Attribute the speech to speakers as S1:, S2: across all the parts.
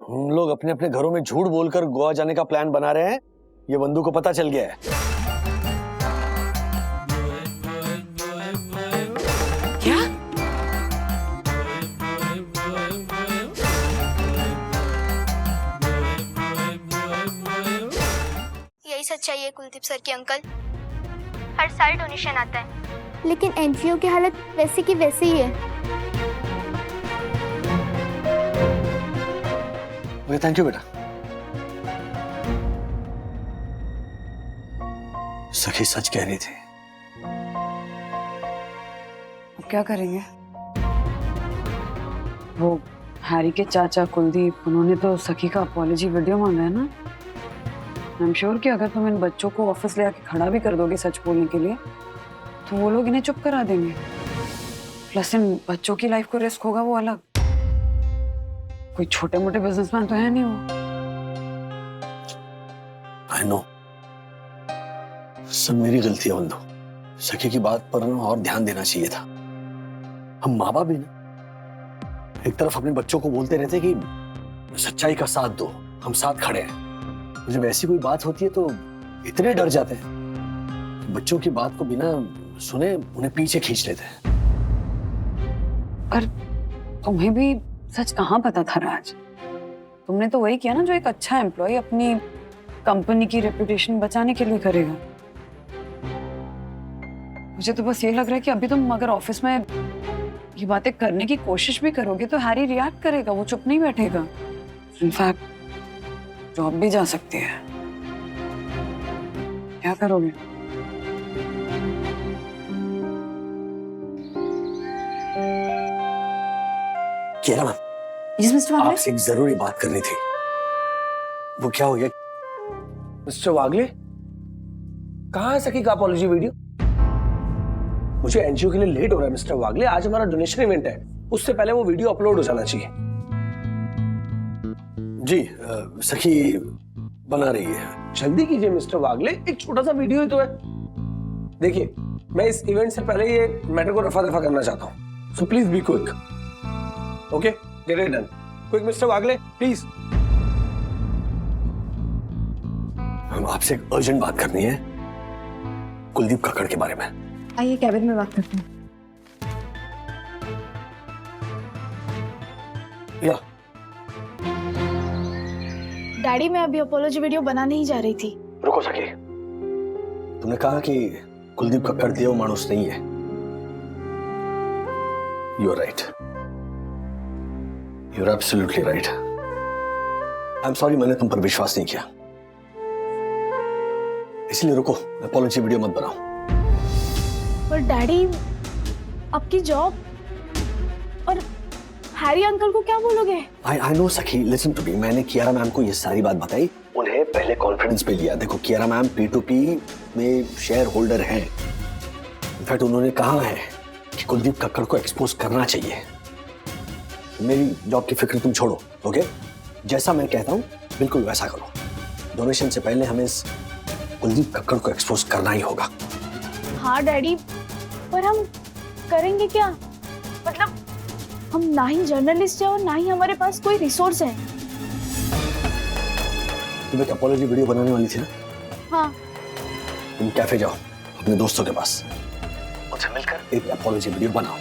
S1: हम लोग अपने अपने घरों में झूठ बोलकर गोवा जाने का प्लान बना रहे हैं, ये बंधु को पता चल गया है।
S2: क्या?
S3: यही सच्चाई है कुलदीप सर की अंकल। हर साल डोनेशन आता है, लेकिन एनजीओ की हालत वैसे की वैसे ही है।
S1: ओके, थैंक यू बेटा। सखी सच कह रही थी।
S2: अब क्या करेंगे? वो हैरी के चाचा कुलदीप, उन्होंने तो सखी का अपॉलजी वीडियो मांगा है ना। आई एम श्योर कि अगर तुम इन बच्चों को ऑफिस ले आके खड़ा भी कर दोगे सच बोलने के लिए, तो वो लोग इन्हें चुप करा देंगे। प्लस इन बच्चों की लाइफ को रिस्क होगा वो अलग। कोई छोटे मोटे बिजनेसमैन तो है नहीं वो।
S1: आई नो, सब मेरी गलती है बंधु। सखी की बात पर और ध्यान देना चाहिए था। हम माँ बाप भी ना एक तरफ अपने बच्चों को बोलते रहते कि सच्चाई का साथ दो, हम साथ खड़े हैं। जब ऐसी कोई बात होती है तो इतने डर जाते हैं, बच्चों की बात को बिना सुने उन्हें पीछे खींच लेते हैं।
S2: पर तुम्हें भी सच कहाँ पता था राज? तुमने तो वही किया ना जो एक अच्छा एम्प्लॉय अपनी कंपनी की रेपुटेशन बचाने के लिए करेगा। मुझे तो बस ये लग रहा है कि अभी तुम अगर ऑफिस में ये बातें करने की कोशिश भी करोगे तो हैरी रिएक्ट करेगा, वो चुप नहीं बैठेगा। इनफैक्ट जॉब भी जा सकती है। क्या करोगे?
S1: कियारा मैम,
S2: यस मिस्टर वागले।
S1: आपसे एक जरूरी बात करनी थी। वो क्या हो गया?
S4: मिस्टर वागले, कहाँ है सखी का अपॉलजी वीडियो? मुझे एनजीओ के लिए लेट हो रहा है मिस्टर वागले। आज हमारा डोनेशन इवेंट है, उससे पहले वो वीडियो अपलोड हो जाना चाहिए।
S1: जी सखी बना रही है।
S4: जल्दी कीजिए मिस्टर वागले, एक छोटा सा वीडियो ही तो है। देखिए, मैं इस इवेंट से पहले ये मैटर को रफा दफा करना चाहता हूँ, so please be quick. Okay, get it done. Quick mister Wagle, please.
S1: हम आपसे एक अर्जेंट बात करनी है कुलदीप कक्कड़ के बारे में।
S2: आइए कैबिन में बात करते हैं।
S1: या
S5: डैडी, मैं अभी अपोलॉजी वीडियो बनाने ही जा रही थी।
S1: रुको सखी, तुमने कहा कि कुलदीप कक्कड़ देव मानुस नहीं है। You are right, you are absolutely right. I am sorry, मैंने तुम पर विश्वास नहीं किया, इसलिए रुको, अपॉलजी वीडियो मत बनाओ।
S5: पर डैडी, आपकी जॉब और हैरी अंकल को क्या बोलोगे?
S1: आई नो सखी, लिसन टू मी। मैंने कियारा मैम को ये सारी बात बताई, उन्हें पहले कॉन्फिडेंस पे लिया। देखो, कियारा मैम P2P में शेयर होल्डर हैं। इनफैक्ट उन्होंने कहा है कि कुलदीप कक्कड़ को एक्सपोज करना चाहिए। मेरी जॉब की फिक्र तुम छोड़ो, ओके? जैसा मैं कहता हूँ बिल्कुल वैसा करो। डोनेशन से पहले हमें इस कुलदीप कक्कड़ को एक्सपोज करना ही होगा।
S5: हाँ डैडी, पर हम करेंगे क्या? मतलब हम ना ही जर्नलिस्ट है और ना ही हमारे पास कोई रिसोर्स है।
S1: तुम एक अपॉलजी वीडियो बनाने वाली थी ना?
S5: हाँ।
S1: तुम कैफे जाओ अपने दोस्तों के पास, उनसे मिलकर एक अपॉलजी वीडियो बनाओ,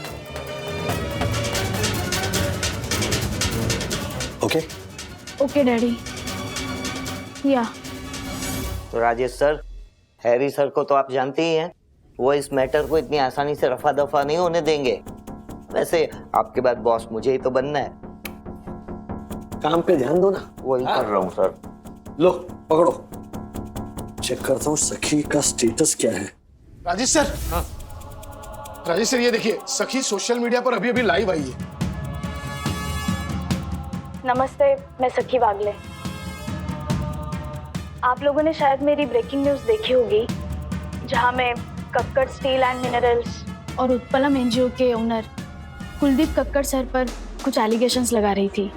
S1: ओके?
S5: Okay daddy. या
S6: तो राजेश सर, हैरी सर को तो आप जानते ही हैं, वो इस मैटर को इतनी आसानी से रफा दफा नहीं होने देंगे। वैसे आपके बाद बॉस मुझे ही तो बनना है।
S1: काम पे ध्यान दो ना।
S6: वही कर रहा हूँ सर।
S1: लो पकड़ो, चेक करता हूँ सखी का स्टेटस क्या है।
S7: राजेश सर, हाँ राजेश सर, ये देखिए सखी सोशल मीडिया पर अभी अभी लाइव आई है।
S5: नमस्ते, मैं सखी वागले। आप लोगों ने शायद मेरी ब्रेकिंग न्यूज देखी होगी, जहां मैं कक्कड़ स्टील एंड मिनरल्स और उत्पलम एनजीओ के ओनर कुलदीप कक्कड़ सर पर कुछ एलिगेशंस लगा रही थी,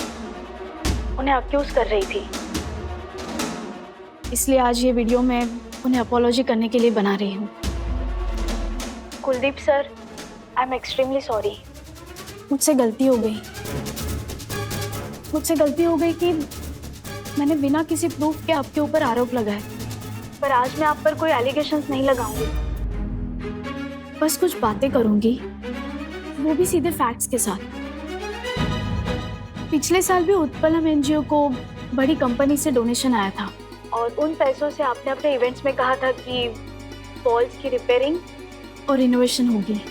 S5: उन्हें अक्यूज कर रही थी। इसलिए आज ये वीडियो मैं उन्हें अपॉलॉजी करने के लिए बना रही हूँ। Kuldeep sir, I am extremely sorry, मुझसे गलती हो गई। मुझसे गलती हो गई कि मैंने बिना किसी प्रूफ के आपके ऊपर आरोप लगाए, पर आज मैं आप पर कोई एलिगेशंस नहीं लगाऊंगी, बस कुछ बातें करूंगी, वो भी सीधे फैक्ट्स के साथ। पिछले साल भी उत्पलम एनजीओ को बड़ी कंपनी से डोनेशन आया था और उन पैसों से आपने अपने इवेंट्स में कहा था कि वॉल्स की रिपेयरिंग और इनोवेशन होगी।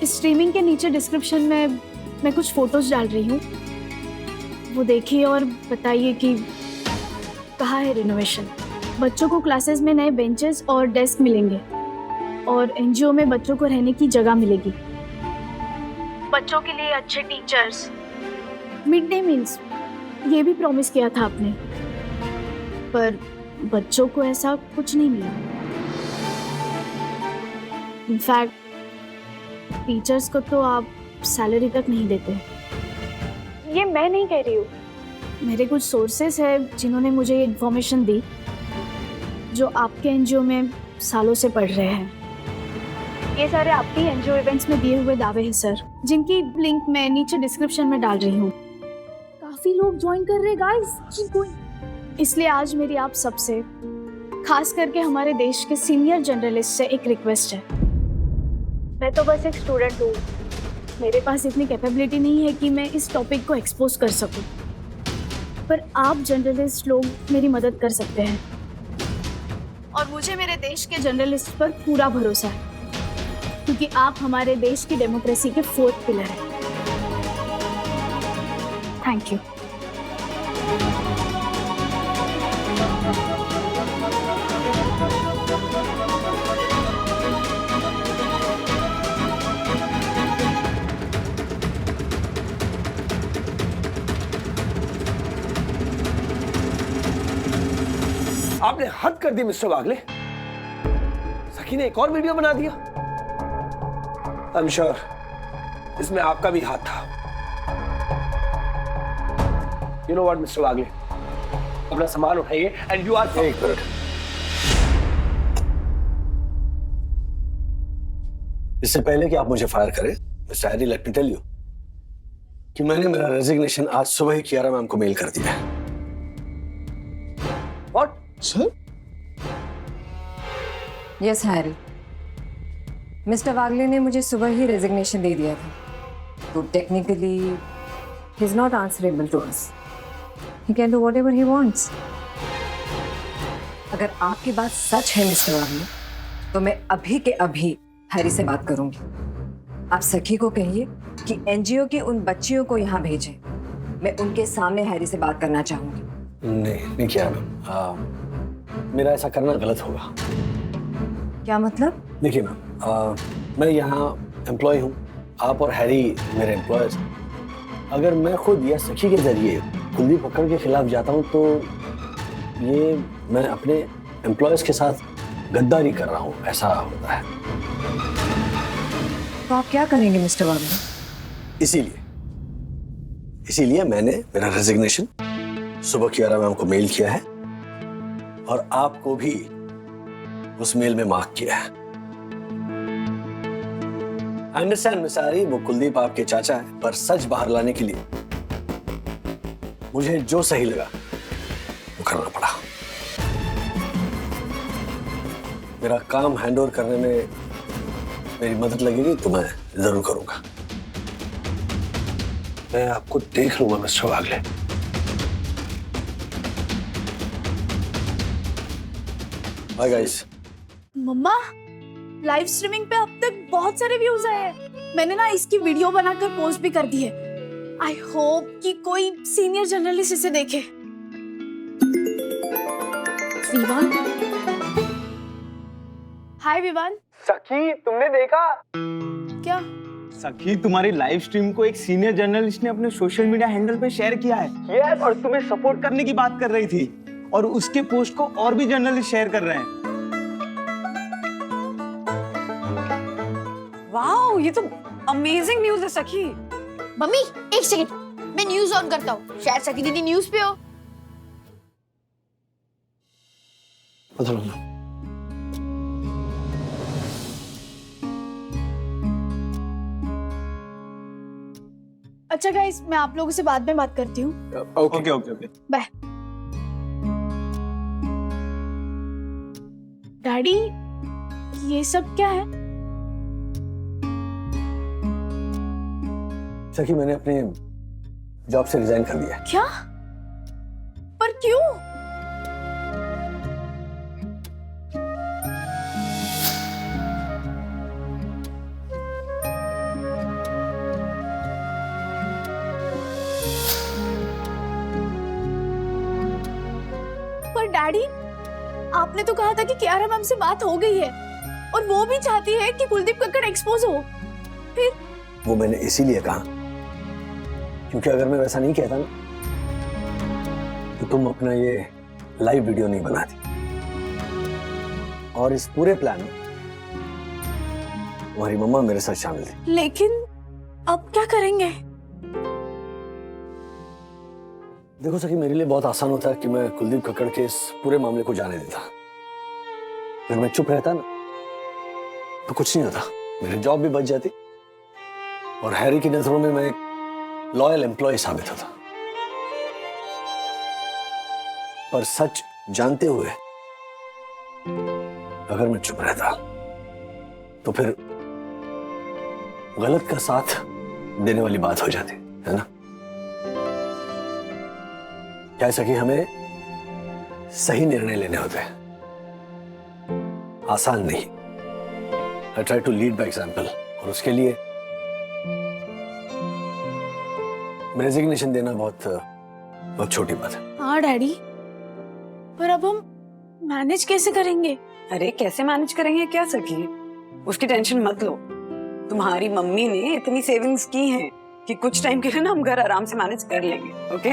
S5: इस स्ट्रीमिंग के नीचे डिस्क्रिप्शन में मैं कुछ फोटोज डाल रही हूँ, वो देखिए और बताइए कि कहाँ है रिनोवेशन। बच्चों को क्लासेस में नए बेंचेस और डेस्क मिलेंगे और एनजीओ में बच्चों को रहने की जगह मिलेगी। बच्चों के लिए अच्छे टीचर्स, मिड डे मील्स, ये भी प्रॉमिस किया था आपने, पर बच्चों को ऐसा कुछ नहीं मिला। इनफैक्ट टीचर्स को तो आप सैलरी तक नहीं देते। ये मैं नहीं कह रही हूँ, मेरे कुछ सोर्सेस हैं जिन्होंने मुझे ये इन्फॉर्मेशन दी, जो आपके एनजीओ में सालों से पढ़ रहे हैं। ये सारे आपके एनजीओ इवेंट्स में दिए हुए दावे हैं सर, जिनकी लिंक मैं नीचे डिस्क्रिप्शन में डाल रही हूँ। काफी लोग ज्वाइन कर रहे गाइस, इसलिए आज मेरी आप सबसे, खास करके हमारे देश के सीनियर जर्नलिस्ट से एक रिक्वेस्ट है। मैं तो बस एक स्टूडेंट हूँ, मेरे पास इतनी कैपेबिलिटी नहीं है कि मैं इस टॉपिक को एक्सपोज कर सकूं, पर आप जर्नलिस्ट लोग मेरी मदद कर सकते हैं और मुझे मेरे देश के जर्नलिस्ट पर पूरा भरोसा है, क्योंकि आप हमारे देश की डेमोक्रेसी के 4th पिलर हैं। Thank you.
S4: आपने हद कर दी मिस्टर वागले। सखी ने एक और वीडियो बना दिया। आई एम श्योर इसमें आपका भी हाथ था। You know what mister Wagle, अपना सामान उठाइए एंड यू आर।
S1: एक मिनट, इससे पहले कि आप मुझे फायर करें, mister Harry, let me tell you कि मैंने मेरा रेजिग्नेशन आज सुबह ही कियारा मैम को मेल कर दिया है।
S4: What
S7: sir?
S8: Yes Harry, mister Wagle ने मुझे सुबह ही रेजिग्नेशन दे दिया था, तो technically he is not answerable to us. He can do whatever he wants. अगर आपकी बात सच है मिस्टर वागले, तो मैं अभी के अभी हैरी से बात करूंगी। आप सखी को कहिए कि एनजीओ की उन बच्चियों को यहाँ भेजें। मैं उनके सामने हैरी से बात करना चाहूंगी।
S1: नहीं कियारा मैम, मेरा ऐसा करना गलत होगा।
S8: क्या मतलब?
S1: देखिए मैम, मैं यहाँ एम्प्लॉय हूँ, आप और हैरी मेरे एम्प्लॉयर्स। अगर मैं खुद या सखी के जरिए कुलदीप कक्कड़ के खिलाफ जाता हूँ तो ये मैं अपने एम्प्लॉयर्स के साथ गद्दारी कर रहा हूँ, ऐसा होता है।
S8: तो आप क्या करेंगे मिस्टर वागले?
S1: इसीलिए मैंने मेरा रेजिग्नेशन सुबह कियारा मैम को मेल किया है और आपको भी उस मेल में मार्क किया है। आई अंडरस्टैंड मिस हैरी, वो कुलदीप आपके चाचा है, पर सच बाहर लाने के लिए मुझे जो सही लगा वो करना पड़ा। मेरा काम हैंडओवर करने में मेरी मदद लगेगी तो मैं जरूर करूंगा।
S4: मैं आपको देख लूंगा मिस्टर वागले।
S1: Bye guys.
S5: मम्मा, लाइव स्ट्रीमिंग पे अब तक बहुत सारे व्यूज आए हैं। मैंने ना इसकी वीडियो बनाकर पोस्ट भी कर दी है। आई होप कि कोई सीनियर जर्नलिस्ट इसे देखे। विवान, हाय विवान।
S9: सखी, तुमने देखा?
S5: क्या?
S9: सखी, तुम्हारी लाइव स्ट्रीम को एक सीनियर जर्नलिस्ट ने अपने सोशल मीडिया हैंडल पे शेयर किया है। यस, और तुम्हें सपोर्ट करने की बात कर रही थी और उसके पोस्ट को और भी जर्नलिस्ट शेयर कर रहे हैं।
S2: वाओ, ये तो अमेजिंग न्यूज़ है सखी।
S3: मम्मी एक सेकंड, मैं न्यूज ऑन करता हूँ, शायद सखी दीदी न्यूज पे हो।
S5: अच्छा गाइस, मैं आप लोगों से बाद में बात करती हूँ।
S9: Okay okay okay.
S5: Bye. Daddy, ये सब क्या है?
S1: सखी, मैंने अपने जॉब से रिजाइन कर दिया।
S5: क्या? पर क्यों? पर डैडी, आपने तो कहा था कि कियारा मैम से बात हो गई है और वो भी चाहती है कि कुलदीप कक्कड़ एक्सपोज हो। फिर
S1: वो मैंने इसीलिए कहा क्योंकि अगर मैं वैसा नहीं कहता ना तो तुम अपना ये लाइव वीडियो नहीं बनाती, और इस पूरे प्लान में तुम्हारी मम्मा मेरे साथ शामिल थी।
S5: लेकिन अब क्या करेंगे?
S1: देखो सखी, मेरे लिए बहुत आसान होता है कि मैं कुलदीप कक्कड़ के इस पूरे मामले को जाने देता। अगर मैं चुप रहता ना तो कुछ नहीं होता, मेरी जॉब भी बच जाती और हैरी की नजरों में मैं एक लॉयल एम्प्लॉय साबित होता। पर सच जानते हुए अगर मैं चुप रहता तो फिर गलत का साथ देने वाली बात हो जाती है ना। क्या सकी, हमें सही निर्णय लेने होते हैं, आसान नहीं। I try to lead by example, और उसके लिए रेजिग्नेशन देना बहुत छोटी बात है।
S5: हाँ डैडी, पर अब हम मैनेज कैसे करेंगे?
S2: अरे कैसे मैनेज करेंगे क्या सखी, उसकी टेंशन मत लो। तुम्हारी मम्मी ने इतनी सेविंग्स की हैं कि कुछ टाइम के लिए ना हम घर आराम से मैनेज कर लेंगे। Okay,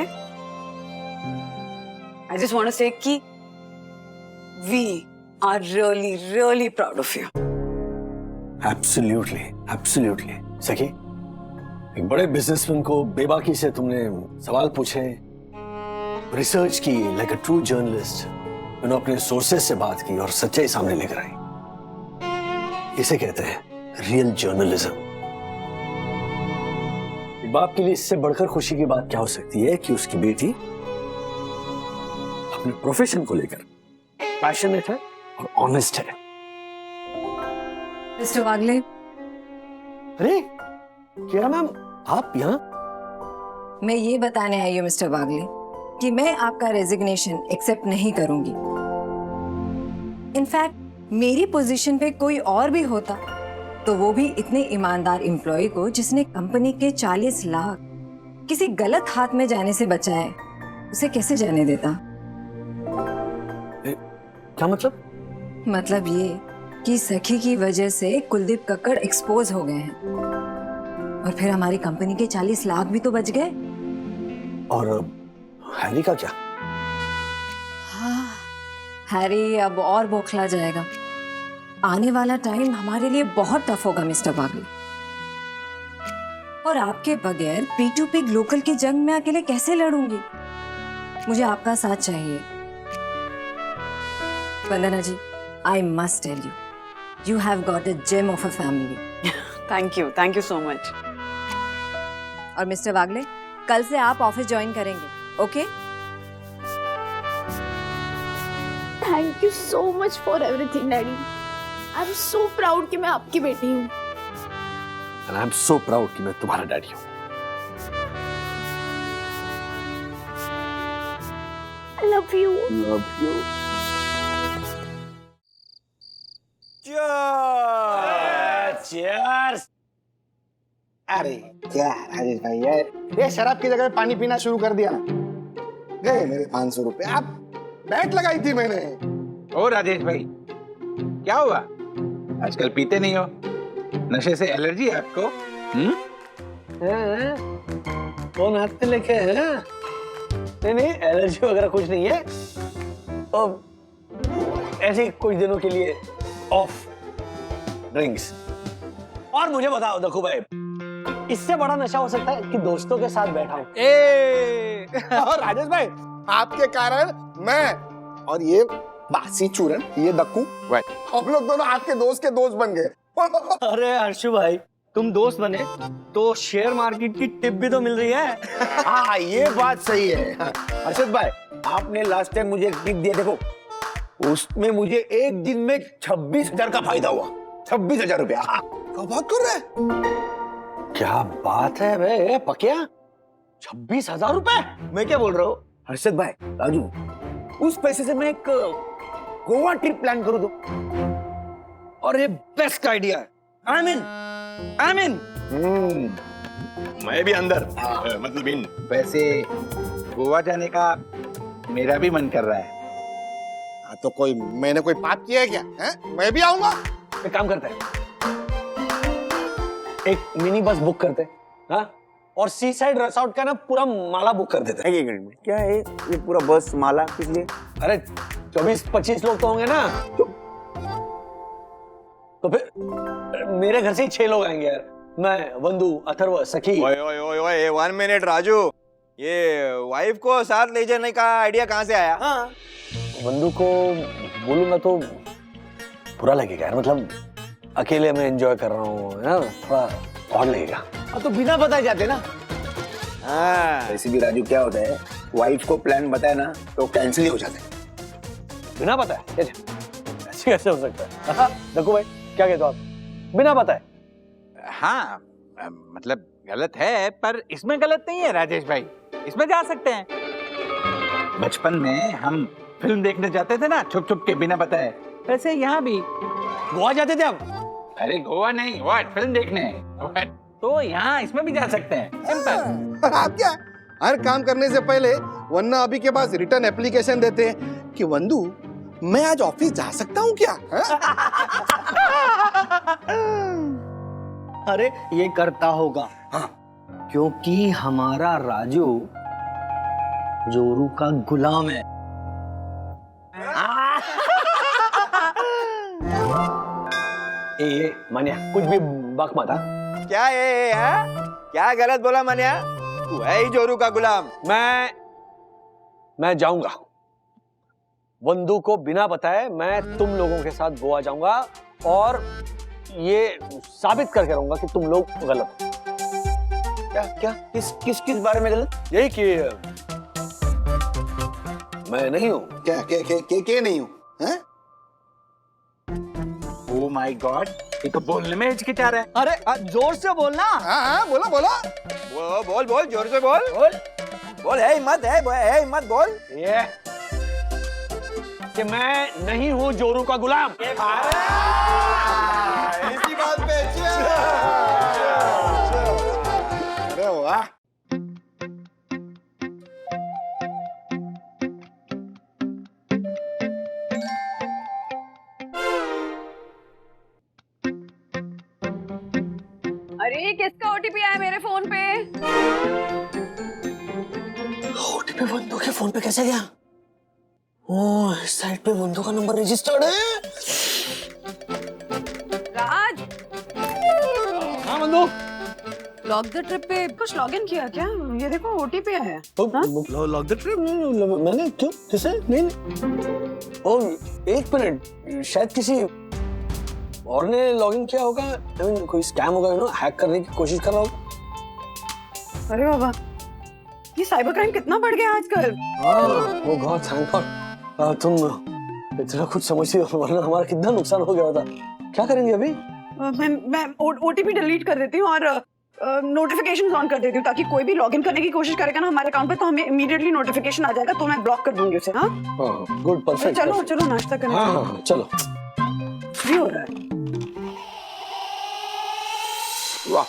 S2: I just want to say कि we are really really proud of you.
S1: Absolutely absolutely सखी, एक बड़े बिजनेसमैन को बेबाकी से तुमने सवाल पूछे, रिसर्च की लाइक अ ट्रू जर्नलिस्ट, मैंने अपने सोर्सेस से बात की और सच्चाई सामने लेकर आई। इसे कहते हैं रियल जर्नलिज्म। एक बाप के लिए इससे बढ़कर खुशी की बात क्या हो सकती है कि उसकी बेटी अपने प्रोफेशन को लेकर पैशनेट है और ऑनेस्ट है।
S8: मिस्टर वागले,
S1: अरे कियारा मैम, आप यहाँ?
S8: मैं ये बताने आई हूँ मिस्टर वागले कि मैं आपका रेजिग्नेशन एक्सेप्ट नहीं करूंगी। इनफैक्ट मेरी पोजीशन पे कोई और भी होता तो वो भी इतने ईमानदार एम्प्लॉय को जिसने कंपनी के 40 लाख किसी गलत हाथ में जाने से बचाए, उसे कैसे जाने देता?
S1: क्या मतलब?
S8: मतलब ये कि सखी की वजह से कुलदीप कक्कड़ एक्सपोज हो गए हैं और फिर हमारी कंपनी के 40 लाख भी तो बच गए।
S1: और हैरी का क्या?
S8: हाँ, हैरी अब और बौखला जाएगा। आने वाला टाइम हमारे लिए बहुत टफ होगा मिस्टर वागले, और आपके बगैर P2P लोकल की जंग में अकेले कैसे लड़ूंगी? मुझे आपका साथ चाहिए। वंदना जी, I must tell you, you have got a gem of a family.
S2: Thank you so much.
S8: और मिस्टर वागले, कल से आप ऑफिस ज्वाइन करेंगे, okay?
S5: Thank you so much for everything daddy. I am so proud कि मैं आपकी बेटी हूँ।
S1: And I'm so proud कि मैं तुम्हारा डैडी हूँ।
S5: I love you.
S1: Love you.
S10: Cheers! अरे क्या राजेश भाई यार, ये शराब की जगह पानी पीना शुरू कर दिया ना। गए मेरे 500 रुपए। आप बैट लगाई थी मैंने।
S11: ओ राजेश भाई, क्या हुआ? आजकल पीते नहीं हो? नशे से एलर्जी है आपको?
S1: कौन हाथ में लेके है? नहीं, एलर्जी वगैरह कुछ नहीं है, और ऐसे कुछ दिनों के लिए ऑफ ड्रिंक्स। और मुझे बताओ दखू भाई, इससे बड़ा नशा हो सकता है कि दोस्तों के साथ बैठा हूं।
S10: और राजेश भाई, आपके कारण मैं और ये बासी चूरन, ये दक्कू, हम लोग दोनों आपके दोस्त के दोस्त बन गए।
S1: अरे हर्षु भाई,
S9: तुम दोस्त बने तो शेयर मार्केट की टिप भी तो मिल रही है।
S11: हाँ ये बात सही है। अर्षद भाई आपने लास्ट टाइम मुझे एक टिप दिया, देखो उसमें मुझे एक दिन में 26,000 का फायदा हुआ। 26,000 रुपया।
S10: क्या बात कर रहे हैं?
S1: क्या बात है बे पकिया, 26,000 रुपए?
S11: मैं क्या बोल रहा हूँ हर्षद भाई, राजू उस पैसे से मैं एक गोवा ट्रिप प्लान करूँ तो।
S9: और ये बेस्ट आइडिया है। आई मीन
S11: मैं भी अंदर मतलब इन
S12: वैसे गोवा जाने का मेरा भी मन कर रहा है।
S10: हाँ, तो मैंने कोई पाप किया है क्या? हैं? मैं भी आऊंगा।
S1: एक काम करते हैं, एक मिनी बस बुक करते हैं, हाँ? और सी साइड रिसोर्ट का ना पूरा माला बुक कर देते हैं।
S11: एक मिनट, क्या है ये पूरा बस माला किस लिए?
S1: अरे 24-25 लोग तो होंगे ना, तो फिर मेरे घर से ही 6 लोग आएंगे यार। मैं, वंदू, अथर्व, सखी।
S12: ओए ओए ओए ओए 1 मिनट राजू, ये वाइफ को साथ ले जाने का आइडिया कहाँ से आया?
S1: हाँ वंदू को बोलूंगा तो बुरा लगेगा यार, मतलब अकेले मैं एंजॉय कर रहा हूँ, थोड़ा और लगेगा।
S11: तो बिना बताए जाते ना।
S12: हाँ
S11: वैसे भी राजू क्या होता है, वाइफ को प्लान बताए ना तो कैंसिल ही हो जाते हैं।
S1: बिना बताए ऐसे कैसे हो सकता है? हाँ, देखो भाई क्या कहते हो आप, बिना बताए?
S12: हाँ मतलब गलत है, पर इसमें गलत नहीं है राजेश भाई, इसमें जा सकते हैं। बचपन में हम फिल्म देखने जाते थे ना छुप छुप के बिना बताए, वैसे यहाँ भी।
S1: गोवा जाते थे आप?
S12: अरे गोवा नहीं, व्हाट फिल्म देखने। तो यहाँ इसमें भी जा सकते हैं, सिंपल।
S10: आप क्या हर काम करने से पहले वरना अभी के पास रिटर्न एप्लीकेशन देते हैं कि वंदू मैं आज ऑफिस जा सकता हूँ क्या?
S9: अरे ये करता होगा, हाँ, क्योंकि हमारा राजू जोरू का गुलाम है।
S1: ये मानिया कुछ भी बक मत।
S12: क्या है क्या गलत बोला मनिया? तू है ही जोरू का गुलाम।
S1: मैं जाऊंगा, वंदू को बिना बताए मैं तुम लोगों के साथ गोवा जाऊंगा और ये साबित करके रहूंगा कि तुम लोग गलत हो।
S11: क्या किस बारे में गलत?
S1: यही कि मैं नहीं हूं।
S10: क्या नहीं हूँ?
S12: ओह माय गॉड, ये तो बोलने में हिचकिचा रहा है।
S9: अरे जोर से बोलना।
S10: हाँ बोलो
S12: बोल जोर से बोल है हिम्मत बोल।
S1: ये कि मैं नहीं हूं जोरू का गुलाम।
S10: ऐसी बात पे अरे वाह।
S2: अरे किसका ओटीपी आया मेरे फोन पे?
S1: ओटीपी वंदू के फोन पे कैसे गया? ओह इस साइड पे वंदू का नंबर रजिस्टर्ड है।
S2: राज,
S1: हाँ वंदू,
S2: लॉक द ट्रिप पे कुछ लॉगिन किया क्या? ये देखो ओटीपी आया है।
S1: Lock the trip? मैंने क्यों? किसे? नहीं। ओह एक मिनट, शायद किसी और ने लॉगिन किया होगा। I mean, कोई स्कैम होगा, हैक करने की कोशिश कर रहा होगा।
S2: अरे बाबा, ये साइबर क्राइम कितना बढ़ गया आजकल।
S1: वो गॉड थैंक गॉड तुम इतना कुछ समझती हो, वरना हमारा कितना नुकसान हो गया होता। क्या करेंगे अभी?
S2: मैं ओटीपी डिलीट कर देती हूँ और नोटिफिकेशंस ऑन कर देती हूँ, ताकि कोई भी लॉगिन करने की कोशिश करेगा ना हमारे अकाउंट पे तो हमें इमीडिएटली नोटिफिकेशन आ जाएगा, तो मैं ब्लॉक कर दूंगी उसे। हाँ
S1: गुड, परफेक्ट।
S2: चलो नाश्ता करने।
S1: हाँ चलो।
S2: फ्री हो रहा है।
S11: वाह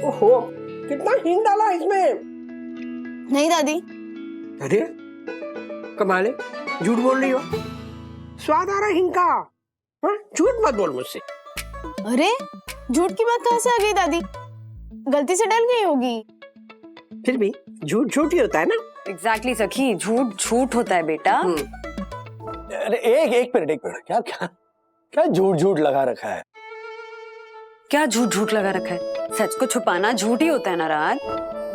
S11: ओहो, कितना हींग डाला इसमें।
S3: नहीं दादी।
S11: अरे कमाल है, झूठ बोल रही हो, स्वाद आ रहा है हींग का। हाँ? झूठ मत बोल मुझसे।
S3: अरे झूठ की बात कहाँ से आ गई दादी? गलती से डल गई होगी।
S11: फिर भी झूठ झूठ ही होता है ना।
S2: एग्जैक्टली सखी, झूठ झूठ होता है बेटा।
S1: अरे एक मिनट क्या झूठ लगा रखा है?
S2: क्या झूठ लगा रखा है? सच को छुपाना झूठ ही होता है ना राज।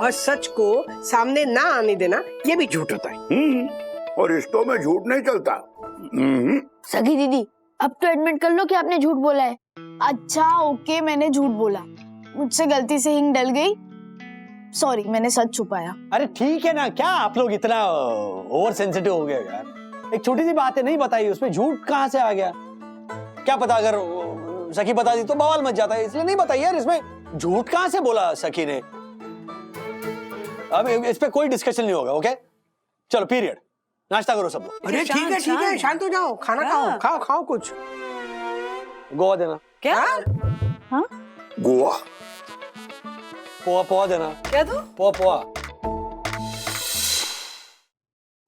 S11: और सच को सामने ना आने देना ये भी झूठ होता है।
S13: और रिश्तों में झूठ नहीं चलता,
S3: सगी दीदी, अब तो एडमिट कर लो कि आपने झूठ बोला है।
S5: अच्छा ओके, मैंने झूठ बोला, मुझसे गलती से हिंग डल गई, सॉरी, मैंने सच छुपाया।
S1: अरे ठीक है ना, क्या आप लोग इतना ओवर सेंसिटिव हो गए यार। एक छोटी सी बात है, नहीं बताई, उसमें झूठ कहाँ से आ गया? क्या पता अगर सखी बता दी तो बवाल मच जाता है, इसलिए नहीं बताई यार। इसमें झूठ कहाँ से बोला सखी ने? अब इस पे कोई डिस्कशन नहीं होगा। ओके चलो, पीरियड। नाश्ता करो सब लोग।
S4: अरे ठीक है, शांत हो जाओ, खाना खाओ कुछ।
S1: गोवा देना।
S2: क्या?
S5: हाँ?
S11: गोवा?
S1: पोहा देना।
S2: क्या दो?
S1: पोहा।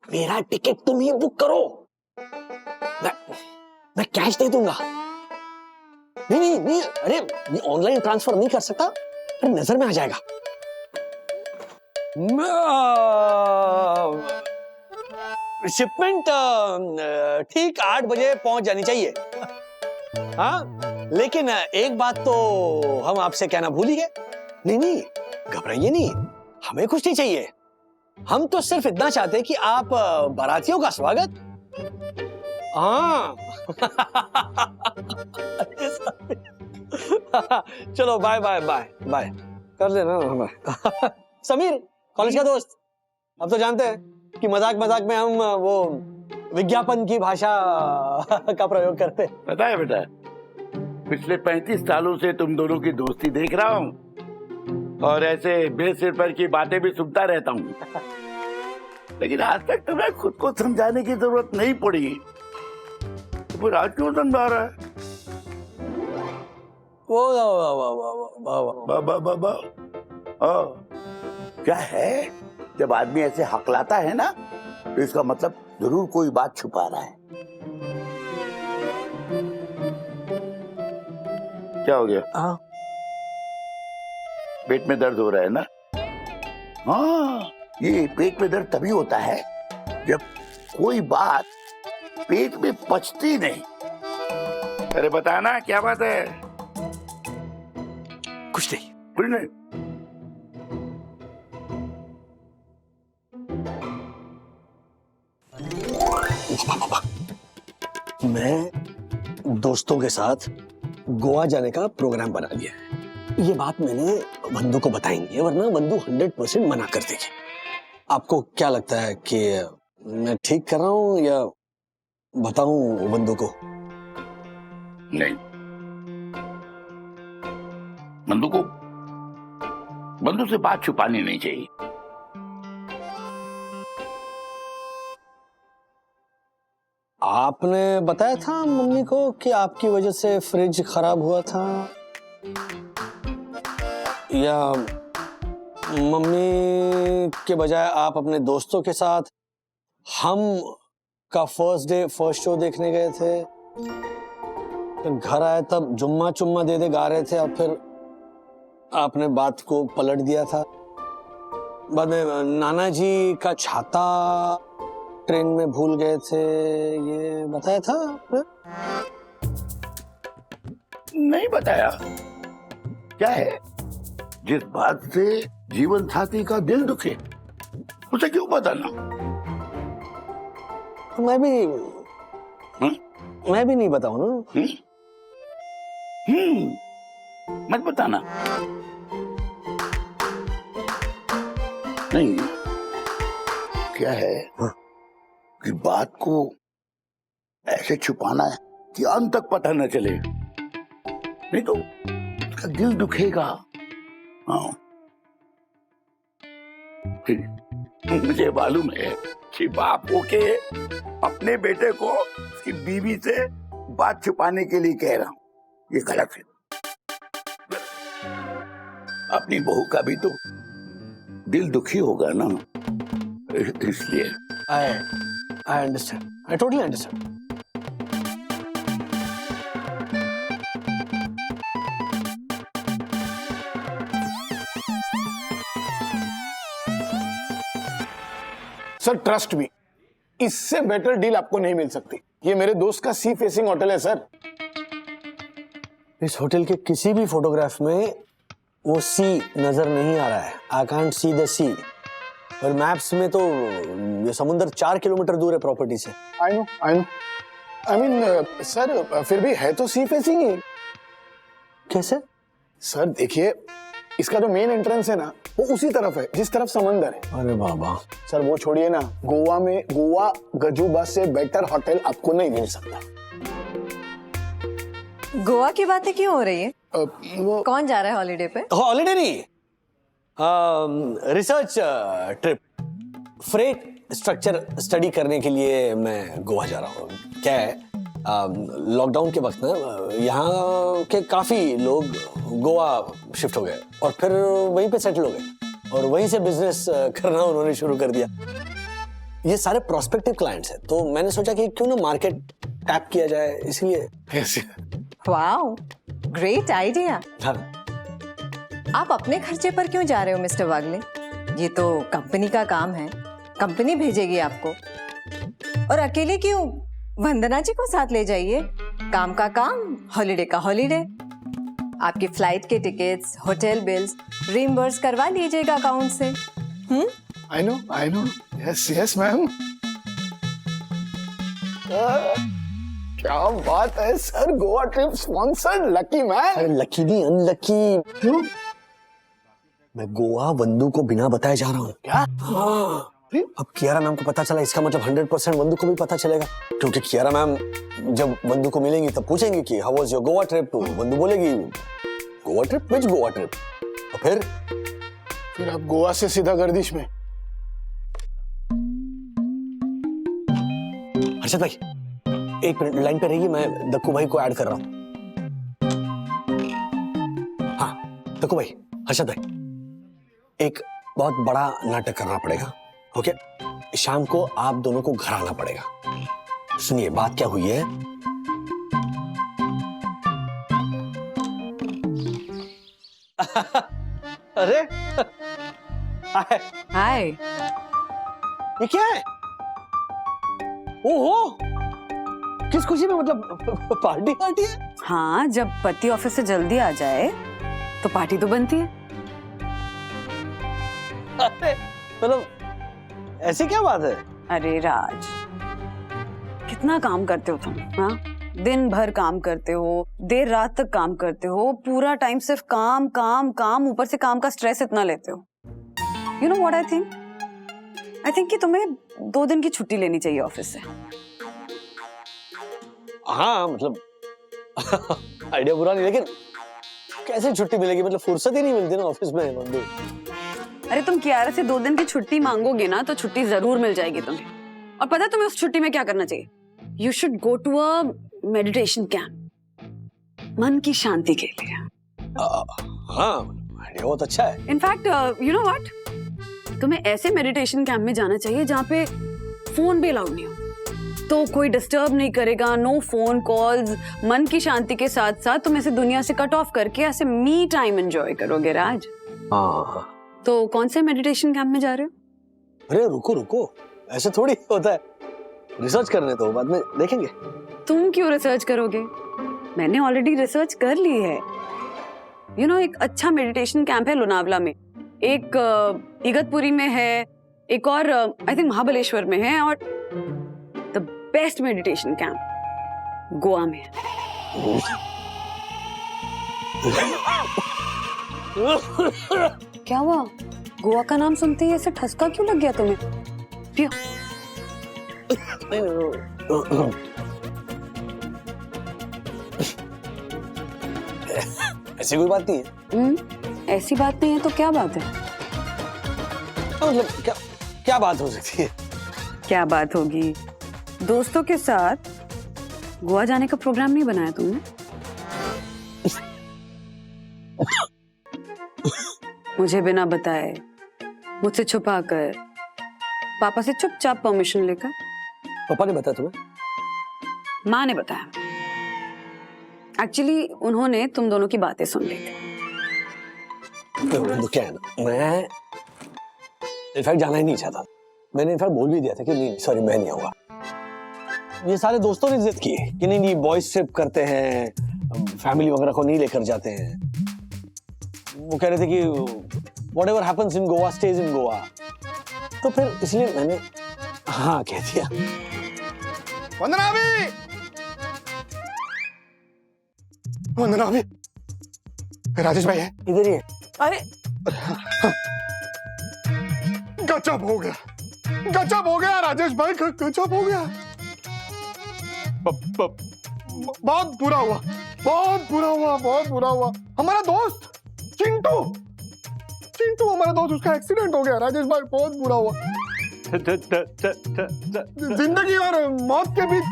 S1: मेरा टिकट तुम ही बुक करो, मैं कैश दे दूंगा। नहीं, अरे ये ऑनलाइन ट्रांसफर नहीं कर सकता, अरे नजर में आ जाएगा। शिपमेंट ठीक 8 बजे पहुंच जानी चाहिए। हाँ, लेकिन एक बात तो हम आपसे कहना भूल ही गए। नहीं, घबराइए नहीं, हमें कुछ नहीं चाहिए। हम तो सिर्फ इतना चाहते हैं कि आप बारातियों का स्वागत। हाँ चलो बाय कर देना। समीर, कॉलेज का दोस्त, अब तो जानते हैं कि मजाक में हम वो विज्ञापन की भाषा का प्रयोग करते हैं।
S13: पता है बेटा, पिछले 35 सालों से तुम दोनों की दोस्ती देख रहा हूँ और ऐसे बेसिर पर की बातें भी सुनता रहता हूँ, लेकिन आज तक तुम्हें खुद को समझाने की जरूरत नहीं पड़ी। तो फिर आज क्यों समझा रहा है? क्या है, जब आदमी ऐसे हकलाता है ना, तो इसका मतलब जरूर कोई बात छुपा रहा है। क्या हो गया?
S1: हाँ,
S13: पेट में दर्द हो रहा है ना? हाँ, ये पेट में दर्द तभी होता है जब कोई बात पेट में पचती नहीं। अरे बताना क्या बात है?
S1: कुछ नहीं। मैं दोस्तों के साथ गोवा जाने का प्रोग्राम बना लिया है। ये बात मैंने वंदू को बताएंगे, वरना वंदू 100% मना कर देगी। आपको क्या लगता है कि मैं ठीक कर रहा हूँ या बताऊं वंदू को?
S13: नहीं, वंदू से बात छुपानी नहीं चाहिए।
S1: आपने बताया था मम्मी को कि आपकी वजह से फ्रिज खराब हुआ था, या मम्मी के बजाय आप अपने दोस्तों के साथ हम का फर्स्ट शो देखने गए थे, फिर घर आए तब जुम्मा चुम्मा दे दे गा रहे थे, और फिर आपने बात को पलट दिया था। बाद में नाना जी का छाता ट्रेन में भूल गए थे, ये बताया था आपने?
S13: नहीं बताया। क्या है, जिस बात से जीवन साथी का दिल दुखे उसे क्यों बताना?
S1: मैं भी नहीं बताऊं ना।
S13: मत बताना। नहीं, क्या है कि बात को ऐसे छुपाना है कि अंत तक पता न चले, नहीं तो उसका दिल दुखेगा। हाँ, मुझे मालूम है कि बाप के अपने बेटे को उसकी बीवी से बात छुपाने के लिए कह रहा हूं, ये गलत है। अपनी बहू का भी तो दिल दुखी होगा ना, इसलिए।
S1: I understand. I totally understand.
S7: Sir trust me, इससे बेटर डील आपको नहीं मिल सकती। ये मेरे दोस्त का सी फेसिंग होटल है सर।
S1: इस होटल के किसी भी फोटोग्राफ में वो सी नजर नहीं आ रहा है। I can't see the sea. और मैप्स में तो ये समुद्र 4 किलोमीटर दूर है प्रॉपर्टी से।
S7: I know I mean sir फिर भी है तो सी फेसिंग ही।
S1: कैसे?
S7: सर देखिए, इसका जो मेन एंट्रेंस है ना, वो उसी तरफ है जिस तरफ समंदर है।
S1: अरे बाबा।
S7: सर वो छोड़िए ना, गोवा में गोवा गजूबा से बेटर होटल आपको नहीं मिल सकता।
S8: गोवा की बातें क्यों हो रही है?
S7: वो
S8: कौन जा रहा है हॉलीडे पे?
S1: हॉलीडे नहीं, research trip, freight structure study करने के लिए मैं गोवा जा रहा हूँ। क्या है, लॉकडाउन के वक्त ना यहाँ के काफी लोग गोवा शिफ्ट हो गए और फिर वहीं पे सेटल हो गए और वहीं से बिजनेस करना उन्होंने शुरू कर दिया। ये सारे प्रोस्पेक्टिव क्लाइंट्स हैं, तो मैंने सोचा कि क्यों ना मार्केट टैप किया जाए, इसलिए।
S8: Wow, great idea.
S1: हाँ।
S8: आप अपने खर्चे पर क्यों जा रहे हो मिस्टर वागले? ये तो कंपनी का काम है, कंपनी भेजेगी आपको। और अकेले क्यों? वंदना जी को साथ ले जाइए। काम का काम, हॉलीडे का हॉलीडे। आपकी फ्लाइट के टिकट्स, होटल बिल्स रीइंबर्स करवा लीजिएगा अकाउंट से।
S7: I know, yes ma'am. क्या बात है sir, Goa trip sponsored, lucky man.
S1: Lucky नहीं, अनलकी। क्यों? मैं गोवा वंदू को बिना बताए जा रहा हूँ।
S7: क्या?
S1: हाँ। अब कियारा मैम को पता चला, इसका मतलब 100% वंदू को भी पता चलेगा, क्योंकि कियारा मैम जब वंदू को मिलेंगी तब पूछेंगी कि how was your Goa trip, तो वंदू बोलेगी Goa trip, which Goa trip? और
S7: फिर आप गोवा से सीधा गर्दिश में।
S1: हर्षद भाई एक मिनट लाइन पे रहिए, मैं दक्कू भाई को ऐड कर रहा हूँ। हाँ दक्कू भाई, हर्षद भाई, एक बहुत बड़ा नाटक करना पड़ेगा। ओके, शाम को आप दोनों को घर आना पड़ेगा। सुनिए बात क्या हुई है। अरे
S2: हाय,
S1: ये क्या है? ओहो, किस खुशी में? मतलब पार्टी है?
S2: हाँ, जब पति ऑफिस से जल्दी आ जाए तो पार्टी तो बनती है।
S1: अरे मतलब ऐसी क्या बात है?
S2: अरे राज, कितना काम करते हो तुम? हाँ, दिन भर काम करते हो, देर रात तक काम करते हो, पूरा टाइम सिर्फ काम काम काम, ऊपर से काम का स्ट्रेस इतना लेते हो। You know what I think कि तुम्हें 2 दिन की छुट्टी लेनी चाहिए ऑफिस से।
S1: हाँ मतलब आइडिया बुरा नहीं, लेकिन कैसे छुट्टी मिलेगी? मतलब फुर्सत ही नहीं मिलती ना ऑफिस में बंदू।
S2: अरे तुम कियारा से 2 दिन की छुट्टी मांगोगे ना तो छुट्टी जरूर मिल जाएगी तुम्हें। और पता है तुम्हें उस छुट्टी में क्या करना चाहिए? You should go to a meditation camp, मन की शांति के लिए।
S1: हाँ, आइडिया बहुत अच्छा है।
S2: इनफैक्ट यू नो व्हाट, तुम्हें ऐसे मेडिटेशन कैंप में जाना चाहिए जहाँ पे फोन भी अलाउड नहीं हो, तो कोई डिस्टर्ब नहीं करेगा, नो फोन कॉल्स, मन की शांति के साथ साथ तुम ऐसे दुनिया से कट ऑफ करके ऐसे मी टाइम एंजॉय करोगे राज।
S1: हाँ।
S2: तो कौन से मेडिटेशन कैंप में जा रहे हो?
S1: अरे रुको, ऐसे थोड़ी होता है, रिसर्च करने तो बाद में देखेंगे।
S2: तुम क्यों रिसर्च करोगे? मैंने ऑलरेडी रिसर्च कर ली है। यू नो, एक अच्छा मेडिटेशन कैंप है लोनावला में, एक इगतपुरी में है, एक और आई थिंक महाबलेश्वर में है, और the best meditation camp Goa में है। क्या हुआ? गोवा का नाम सुनते ही ऐसे ठसका क्यों लग गया तुम्हें? पियो।
S1: ऐसी कोई बात नहीं है।
S2: ऐसी बात नहीं है तो क्या बात है?
S1: मतलब क्या बात हो सकती है?
S2: क्या बात होगी? दोस्तों के साथ गोवा जाने का प्रोग्राम नहीं बनाया तुमने? मुझे बिना बताए, मुझसे छुपाकर, पापा से चुपचाप परमिशन लेकर?
S1: पापा ने बताया तुम्हें?
S2: माँ ने बताया। एक्चुअली उन्होंने तुम दोनों की बातें सुन ली थी।
S1: तो क्या है ना, मैं इनफैक्ट जाना ही नहीं चाहता। मैंने इनफैक्ट बोल भी दिया था कि नहीं सॉरी मैं नहीं आऊंगा। ये सारे दोस्तों ने जिद की कि नहीं बॉयज ट्रिप करते हैं, फैमिली वगैरह को नहीं लेकर जाते हैं। वो कह रहे थे कि whatever happens in Goa stays in Goa. तो फिर इसलिए मैंने हाँ कह दिया।
S10: वंदना भी
S7: वंदना भाभी, राजेश भाई है
S4: इधर ही है।
S2: अरे
S7: गजब हो गया, गजब हो गया राजेश भाई, गजब हो गया। बहुत बुरा हुआ, बहुत बुरा हुआ, बहुत बुरा हुआ। हमारा दोस्त चिंटू, चिंटू हमारा दोस्त, उसका एक्सीडेंट हो गया राजेश भाई, बहुत बुरा हुआ। जिंदगी और मौत के बीच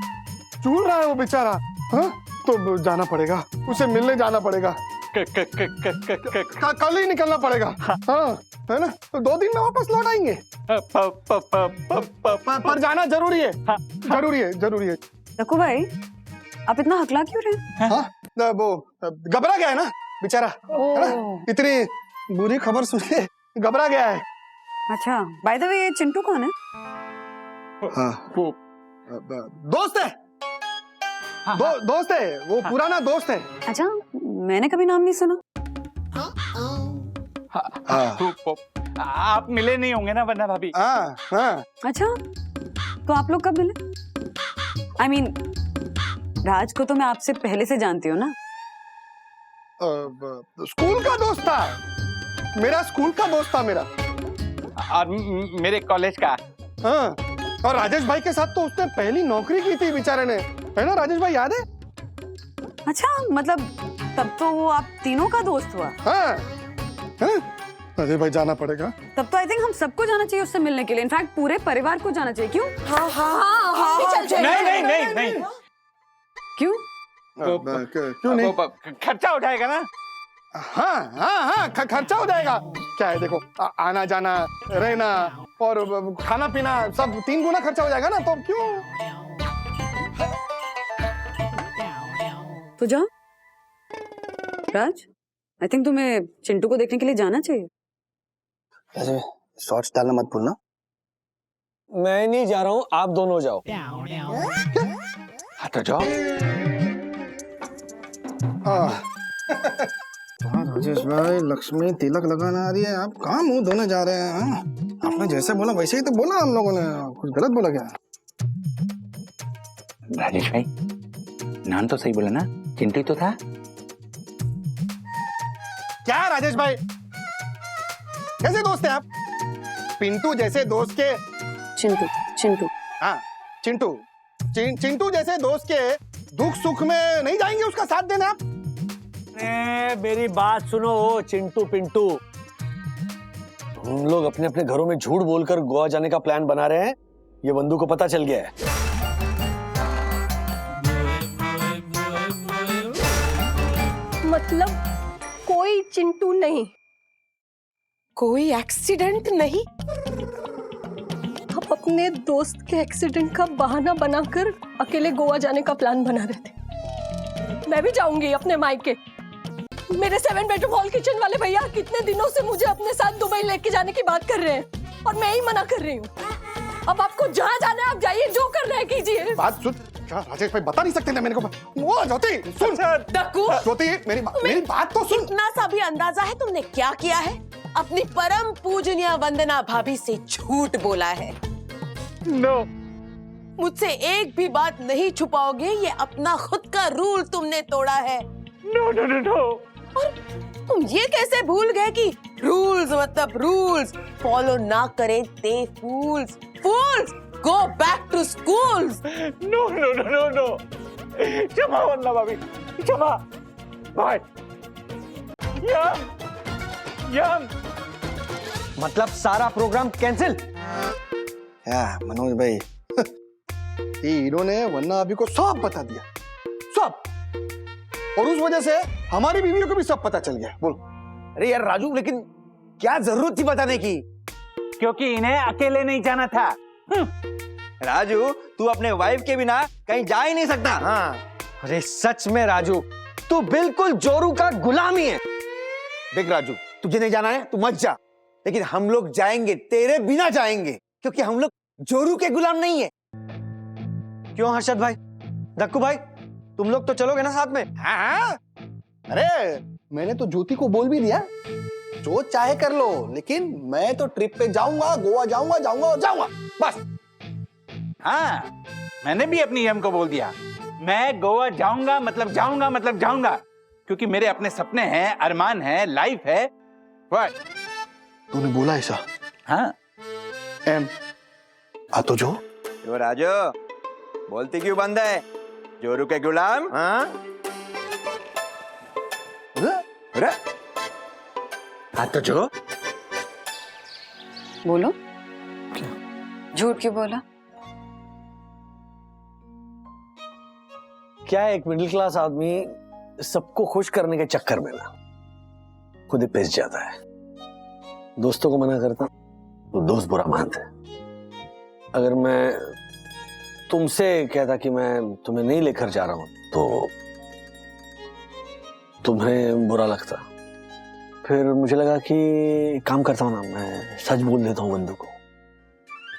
S7: झूल रहा है वो बेचारा। हाँ तो जाना पड़ेगा, उसे मिलने जाना पड़ेगा, कल ही निकलना पड़ेगा। हाँ है ना, तो 2 दिन में वापस लौट आएंगे। पर जाना जरूरी है, जरूरी है, जरूरी है।
S2: रघु भाई, आप इतना हकला क्यों रहे?
S7: हाँ वो घबरा गया है ना बेचारा, है ना, इतनी बुरी खबर सुन के घबरा गया है।
S2: अच्छा, बाय द वे ये चिंटू कौन है?
S7: हाँ वो दोस्त है, दोस्त है, वो पुराना दोस्त है।
S2: अच्छा, मैंने कभी नाम नहीं सुना।
S12: आप मिले नहीं होंगे ना वंदना भाभी?
S7: हाँ।
S2: अच्छा, तो आप लोग कब मिले? I mean, राज को तो मैं आपसे पहले से जानती हूँ ना।
S7: स्कूल का दोस्त था मेरा, स्कूल का दोस्त था मेरा,
S12: और मेरे कॉलेज का।
S7: हाँ, और राजेश भाई के साथ तो उसने पहली नौकरी की थी बेचारे ने, है ना राजेश भाई, याद है?
S2: अच्छा, मतलब तब तो वो आप तीनों का दोस्त हुआ।
S7: हाँ, है? राजेश भाई जाना पड़ेगा।
S2: तब तो आई थिंक हम सबको जाना चाहिए उससे मिलने के लिए, इनफैक्ट पूरे परिवार को जाना चाहिए। क्यों?
S12: नहीं नहीं नहीं नहीं।
S2: क्यों?
S7: क्यों नहीं?
S12: खर्चा उठाएगा ना।
S7: हाँ हाँ हाँ, खर्चा हो जाएगा। क्या है देखो, आना जाना रहना और खाना पीना सब 3 गुना खर्चा हो जाएगा ना, तो क्यों?
S2: तो जाओ राज, आई थिंक तुम्हें चिंटू को देखने के लिए जाना चाहिए।
S10: ऐसे शॉर्ट्स डालना मत भूलना।
S4: मैं नहीं जा रहा हूँ, आप दोनों जाओ।
S12: हाँ तो जाओ।
S10: हाँ राजेश भाई, लक्ष्मी तिलक लगाना आ रही है, आप कहाँ मुंह धोने जा रहे हैं? हाँ? आपने जैसे बोला वैसे ही तो बोला, हम लोगों ने कुछ गलत बोला क्या?
S12: राजेश भाई, नाम तो सही बोला ना, चिंटू तो था।
S7: क्या राजेश भाई, कैसे दोस्त हैं आप? पिंटू जैसे दोस्त के
S2: चिंटू, चिंटू,
S7: हाँ चिंटू, चिंटू जैसे दोस्त के दुख सुख में नहीं जाएंगे उसका साथ देना आप?
S4: मेरी बात सुनो, ओ चिंटू पिंटू, हम लोग अपने अपने घरों में झूठ बोलकर गोवा जाने का प्लान बना रहे हैं, ये बंधु को पता चल गया है।
S14: मतलब कोई चिंटू नहीं, कोई एक्सीडेंट नहीं? आप अपने दोस्त के एक्सीडेंट का बहाना बनाकर अकेले गोवा जाने का प्लान बना रहे थे। मैं भी जाऊंगी अपने मायके। मेरे 7 बेडरूम हॉल किचन वाले भैया कितने दिनों से मुझे अपने साथ दुबई लेके जाने की बात कर रहे हैं और मैं ही मना कर रही हूँ। अब आपको जहाँ जाना है आप जाइए, जो कर रहे हैं कीजिए।
S7: बात सुन, क्या राजेश भाई बता नहीं सकते ना मेरे को? वो ज्योति सुन, ज्योति मेरी बात तो सुन।
S14: इतना सा भी अंदाजा है तुमने क्या किया है? अपनी परम पूजनीय वंदना भाभी से झूठ बोला है।
S12: नो,
S14: मुझसे एक भी बात नहीं छुपाओगे, ये अपना खुद का रूल तुमने तोड़ा है।
S12: No no no no.
S14: और तुम ये कैसे भूल गए कि रूल्स मतलब रूल्स फॉलो ना करें ते fools. Fools go back to schools.
S12: No no no no no, Kshama Vandana भाभी, क्षमा। बाय। यम
S4: मतलब सारा प्रोग्राम कैंसिल?
S10: क्या मनोज भाई,
S7: ये हीरो ने वन्ना अभी को सब बता दिया, सब, और उस वजह से हमारी बीवियों को भी सब पता चल गया। बोल।
S11: अरे यार राजू, लेकिन क्या जरूरत थी बताने की?
S12: क्योंकि इन्हें अकेले नहीं जाना था।
S15: राजू, तू अपने वाइफ के बिना कहीं जा ही नहीं सकता।
S11: हाँ।
S4: अरे सच में राजू, तू बिल्कुल जोरू का गुलाम ही है।
S11: देख राजू, तुझे नहीं जाना है तू मत जा, लेकिन हम लोग जाएंगे, तेरे बिना जाएंगे, क्योंकि हम लोग जोरू के गुलाम नहीं है।
S15: क्यों हर्षद भाई, दक्कू भाई, तुम लोग तो चलोगे ना साथ में?
S11: हाँ।
S7: अरे मैंने तो ज्योति को बोल भी दिया, जो चाहे कर लो, लेकिन मैं तो ट्रिप पे जाऊंगा, गोवा जाऊंगा, जाऊंगा और जाऊंगा, बस।
S12: हाँ, मैंने भी अपनी यम को बोल दिया, मैं गोवा जाऊंगा मतलब जाऊंगा मतलब जाऊंगा। क्योंकि मेरे अपने सपने हैं, अरमान है, लाइफ है। What?
S7: तूने बोला ऐसा?
S12: हाँ।
S7: एम आ तो जो
S11: तो राजू बोलती क्यों बंद है? जोरू के गुलाम। हाँ अरे हाँ तो जो
S2: बोलो। झूठ क्यों बोला?
S1: क्या है, एक मिडिल क्लास आदमी सबको खुश करने के चक्कर में ना खुद ही पिस जाता है। दोस्तों को मना करता तो दोस्त बुरा मानते हैं। अगर मैं तुमसे कहता कि मैं तुम्हें नहीं लेकर जा रहा हूं तो तुम्हें बुरा लगता। फिर मुझे लगा कि काम करता हूं ना, मैं सच बोल देता हूं बंदू को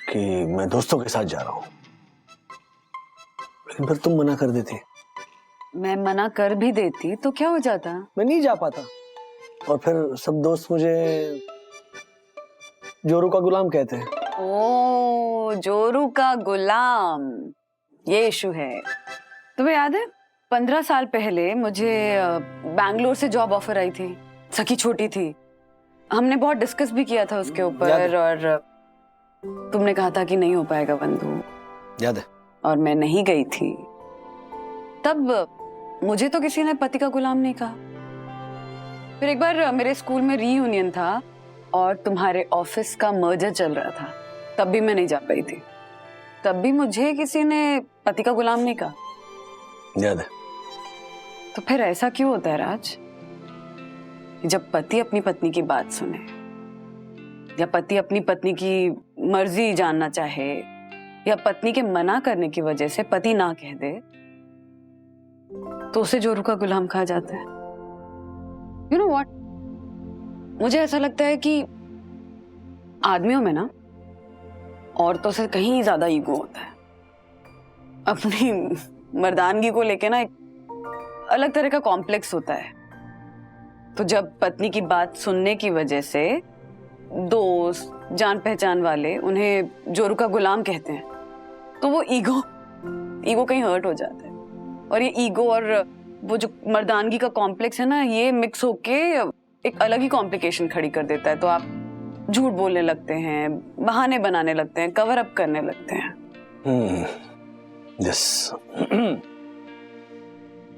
S1: कि मैं दोस्तों के साथ जा रहा हूं। लेकिन फिर तुम मना कर देती।
S2: मैं मना कर भी देती तो क्या हो जाता?
S1: मैं नहीं जा पाता और फिर सब दोस्त मुझे जोरू का गुलाम कहते हैं।
S2: ओ, जोरू का गुलाम, ये इशू है। तुम्हें याद है 15 साल पहले मुझे बैंगलोर से जॉब ऑफर आई थी। सखी छोटी थी, हमने बहुत डिस्कस भी किया था उसके ऊपर और तुमने कहा था कि नहीं हो पाएगा बंधु।
S1: याद है।
S2: और मैं नहीं गई थी। तब मुझे तो किसी ने पति का गुलाम नहीं कहा। फिर एक बार मेरे स्कूल में रीयूनियन था और तुम्हारे ऑफिस का मर्जर चल रहा था, तब भी मैं नहीं जा पाई थी। तब भी मुझे किसी ने पति का गुलाम नहीं कहा।
S1: याद है।
S2: तो फिर ऐसा क्यों होता है राज, जब पति अपनी पत्नी की बात सुने या पति अपनी पत्नी की मर्जी जानना चाहे या पत्नी के मना करने की वजह से पति ना कह दे तो उसे जोरू का गुलाम कहा जाता है। यू नो व्हाट, मुझे ऐसा लगता है कि आदमियों में ना औरतों से कहीं ज्यादा ईगो होता है। अपनी मर्दानगी को लेके ना एक अलग तरह का कॉम्प्लेक्स होता है। तो जब पत्नी की बात सुनने की वजह से दोस्त, जान पहचान वाले उन्हें जोरू का गुलाम कहते हैं तो वो ईगो कहीं हर्ट हो जाता है। और ये ईगो और वो जो मर्दानगी का कॉम्प्लेक्स है ना, ये मिक्स होके एक अलग ही कॉम्प्लिकेशन खड़ी कर देता है। तो आप झूठ बोलने लगते हैं, बहाने बनाने लगते हैं, कवर अप करने लगते हैं।
S1: यस।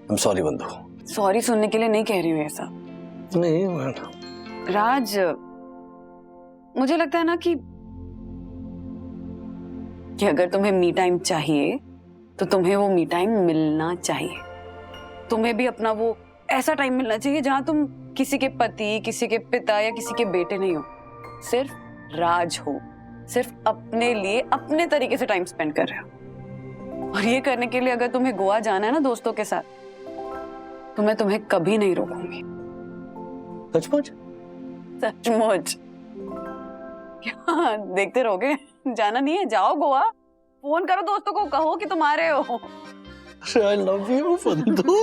S1: I'm sorry बंधु।
S2: सॉरी सुनने के लिए नहीं कह रही हूँ ऐसा।
S1: नहीं
S2: राज, मुझे लगता है ना कि अगर तुम्हें मी टाइम चाहिए तो तुम्हें वो मी टाइम मिलना चाहिए। तुम्हें भी अपना वो ऐसा टाइम मिलना चाहिए जहां तुम किसी के पति, किसी के पिता या किसी के बेटे नहीं हो, सिर्फ राज हो, सिर्फ अपने लिए अपने तरीके से टाइम स्पेंड कर रहे हो। और ये करने के लिए अगर तुम्हें गोवा जाना है ना दोस्तों के साथ, तो मैं तुम्हें कभी नहीं रोकूंगी।
S1: सचमुच?
S2: सचमुच। क्या देखते रहोगे? जाना नहीं है, जाओ गोवा, फोन करो दोस्तों को, कहो कि तुम आ रहे हो।
S1: I love you, बंधु।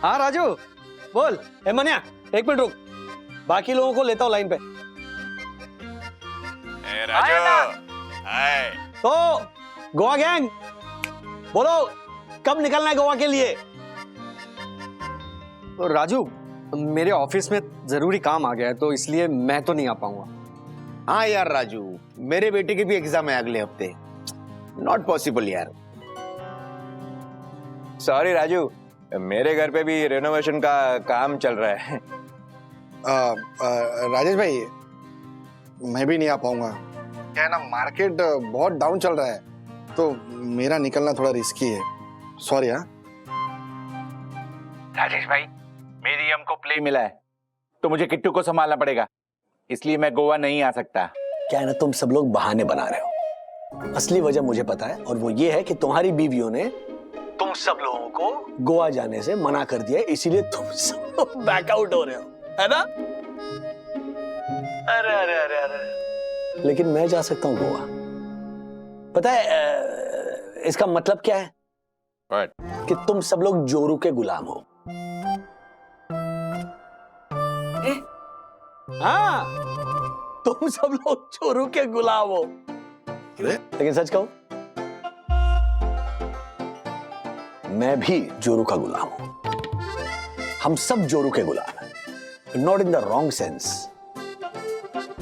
S15: हाँ राजू बोल। ए मनिया, एक मिनट रुक, बाकी लोगों को लेता हूँ लाइन पे।
S11: हाय।
S15: तो गोवा गैंग बोलो, कब निकलना है गोवा के लिए? तो राजू, मेरे ऑफिस में जरूरी काम आ गया है तो इसलिए मैं तो नहीं आ पाऊंगा।
S11: हाँ यार राजू, मेरे बेटे की भी एग्जाम है अगले हफ्ते। नॉट पॉसिबल यार।
S16: सॉरी राजू, मेरे घर पे भी रेनोवेशन का काम चल रहा है।
S10: राजेश भाई, मैं भी नहीं आ पाऊंगा। क्या है ना, मार्केट बहुत डाउन चल रहा है तो मेरा निकलना थोड़ा रिस्की है। सॉरी। हाँ
S12: राजेश भाई, मेरी हमको प्ले मिला है तो मुझे किट्टू को संभालना पड़ेगा, इसलिए मैं गोवा नहीं आ सकता।
S1: क्या है ना, तुम सब लोग बहाने बना रहे हो। असली वजह मुझे पता है और वो ये है कि तुम्हारी बीवियों ने तुम सब लोगों को गोवा जाने से मना कर दिया, इसीलिए तुम सब लोग बैकआउट हो रहे हो, है ना? अरे अरे अरे अरे, लेकिन मैं जा सकता हूं गोवा। पता है इसका मतलब क्या है? कि तुम सब लोग जोरू के गुलाम हो। हाँ, तुम सब लोग जोरू के गुलाम हो। लेकिन सच कहूं, मैं भी जोरू का गुलाम हूं। हम सब जोरू के गुलाम हैं, not in the wrong sense.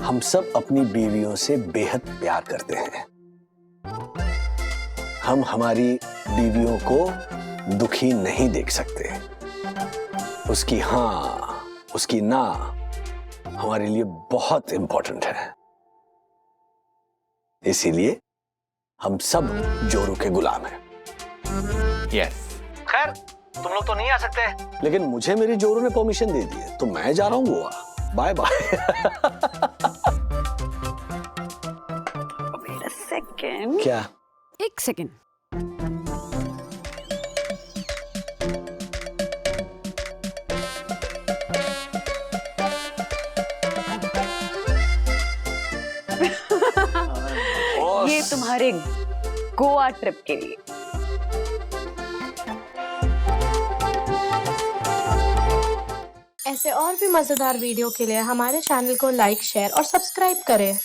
S1: हम सब अपनी बीवियों से बेहद प्यार करते हैं। हम हमारी बीवियों को दुखी नहीं देख सकते। उसकी हाँ, उसकी ना हमारे लिए बहुत इंपॉर्टेंट है। इसीलिए हम सब जोरू के गुलाम हैं।
S12: यस।
S1: खैर तुम लोग तो नहीं आ सकते, लेकिन मुझे मेरी जोरू ने परमिशन दे दी है, तो मैं जा रहा हूं गोवा। Bye bye.
S2: सेकंड।
S1: क्या?
S2: एक सेकंड। ये तुम्हारे गोवा ट्रिप के लिए।
S5: ऐसे और भी मजेदार वीडियो के लिए हमारे चैनल को लाइक, शेयर और सब्सक्राइब करें।